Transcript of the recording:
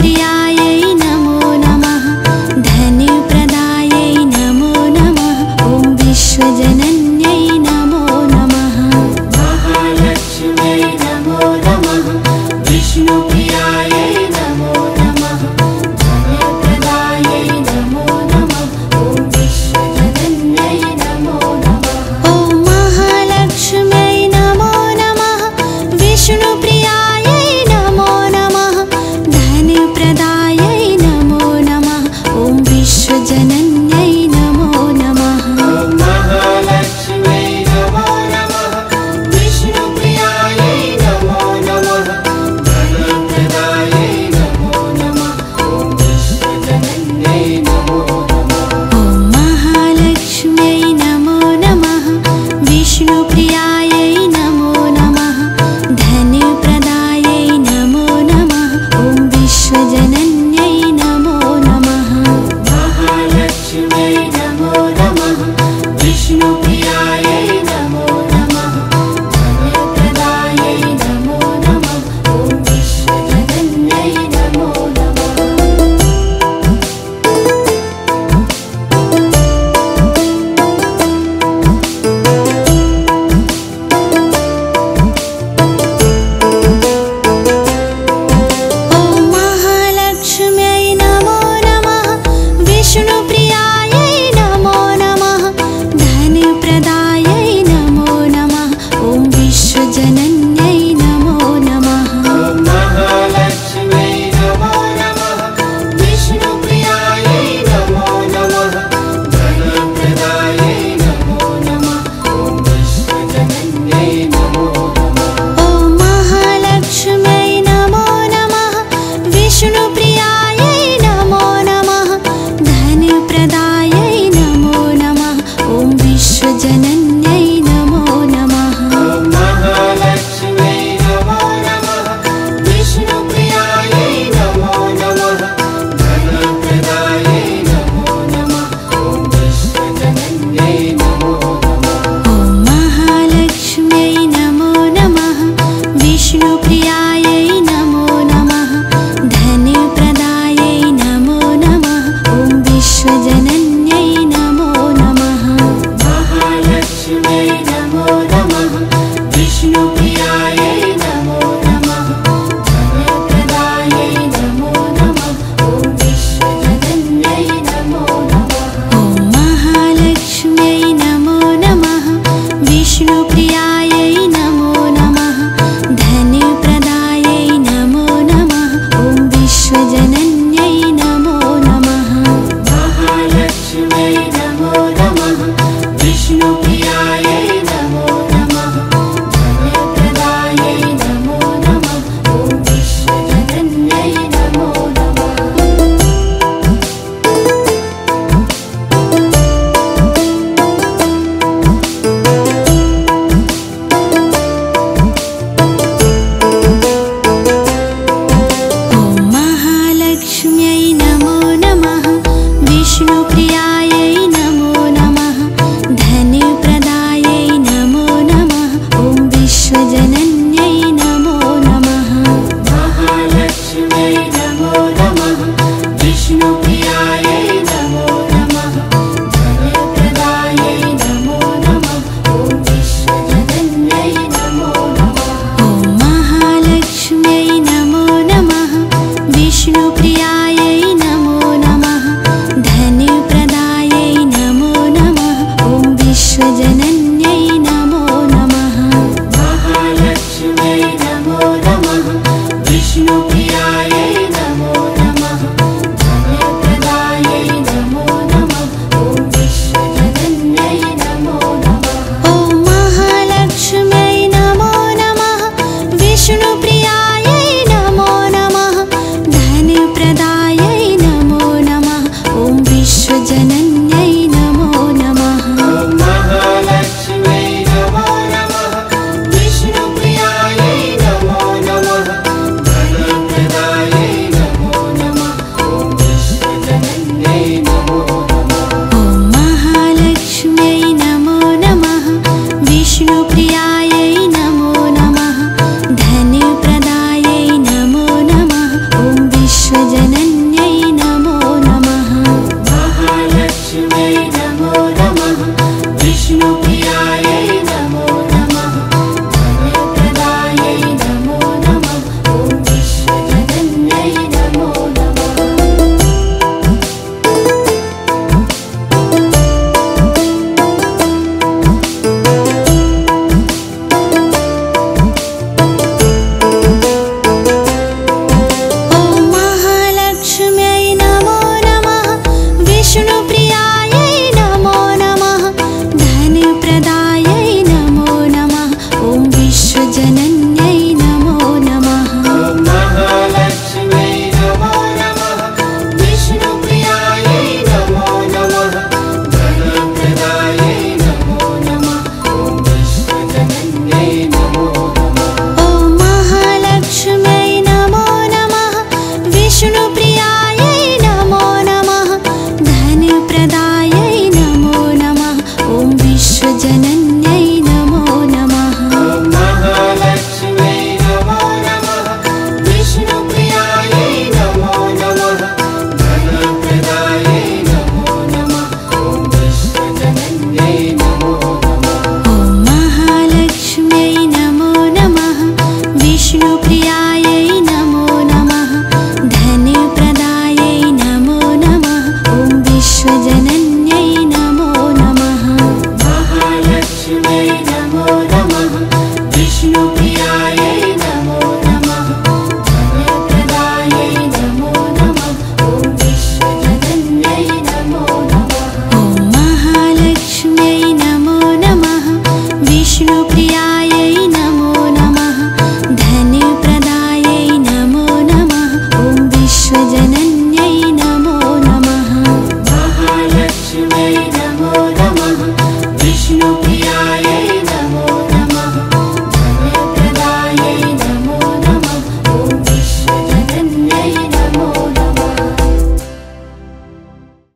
विष्णुप्रियायै नमो नमः धनप्रदायै नमो नमः ॐ विश्वजनन्यै नमो नमः महालक्ष्म्यै नमो नमः विष्णुप्रियायै नमो नमः धनप्रदायै नमो नमः ॐ विश्वजनन्यै नमो नमः ॐ महालक्ष्म्यै नमो नमः विष्णुप्रियायै नमो नमः धनप्रदायै नमो नमः ॐ विश्वजनन्यै नमो नमः महालक्ष्म्यै नमो नमः विष्णुप्रियायै नमो नमः धनप्रदायै नमो नमः ॐ विश्वजनन्यै नमो नमः ॐ महालक्ष्म्यै नमो नमः विष्णुप्रियायै नमो नमः धनप्रदायै नमो नमः ॐ विश्वजनन्यै नमो नमः महालक्ष्म्यै नमो नमः विष्णुप्रियायै नमो नमः धनप्रदायै नमो नमः ॐ विश्वजनन्यै नमो नमः ॐ महालक्ष्म्यै नमो नमः विष्णुप्रियायै नमो नमः धनप्रदायै नमो नमः ॐ विश्वजनन्यै नमो नमः महालक्ष्म्यै नमो नमः विष्णुप्रियायै नमो नमः धनप्रदायै नमो नमः ॐ विश्वजनन्यै नमो नमः ॐ महालक्ष्म्यै नमो नमः विष्णुप्रियायै नमो नमः धनप्रदायै नमो नमः ॐ विश्वजनन्यै नमो नमः महालक्ष्म्यै नमो नमः विष्णुप्रियायै नमो नमः धनप्रदायै नमो नमः ॐ विश्वजनन्यै नमो नमः ॐ महालक्ष्म्यै नमो नमः विष्णुप्रियायै नमो नमः धनप्रदायै नमो नमः ॐ विश्वजनन्यै नमो नमः महालक्ष्म्यै नमो नमः विष्णुप्रियायै नमो नमः धनप्रदायै नमो नमः ॐ विश्वजनन्यै नमो नमः ॐ महालक्ष्म्यै नमो नमः विष्णुप्रियायै नमो नमः धनप्रदायै नमो नमः ॐ विश्वजनन्यै नमो नमः महालक्ष्म्यै नमो नमः विष्णुप्रियायै नमो नमः धनप्रदायै नमो नमः ॐ विश्वजनन्यै नमो नमः ॐ महालक्ष्म्यै नमो नमः विष्णुप्रियायै नमो नमः धनप्रदायै नमो नमः ॐ विश्वजनन्यै नमो नमः महालक्ष्म्यै नमो नमः विष्णुप्रियायै नमो नमः धनप्रदायै नमो नमः ॐ विश्वजनन्यै नमो नमः ॐ महालक्ष्म्यै नमो नमः विष्णुप्रियायै नमो नमः धनप्रदायै नमो नमः ॐ विश्वजनन्यै नमो नमः महालक्ष्म्यै नमो नमः विष्णुप्रियायै नमो नमः धनप्रदायै विश्वजनन्यै नमो नमः। महालक्ष्म्यै नमो नमः। विष्णुप्रियायै नमो नमः। धनप्रदायै नमो नमः। ॐ विश्वजनन्यै नमो नमः। विष्णुप्रियायै नमो नमः। धनप्रदायै नमो नमः। ॐ विश्वजनन्यै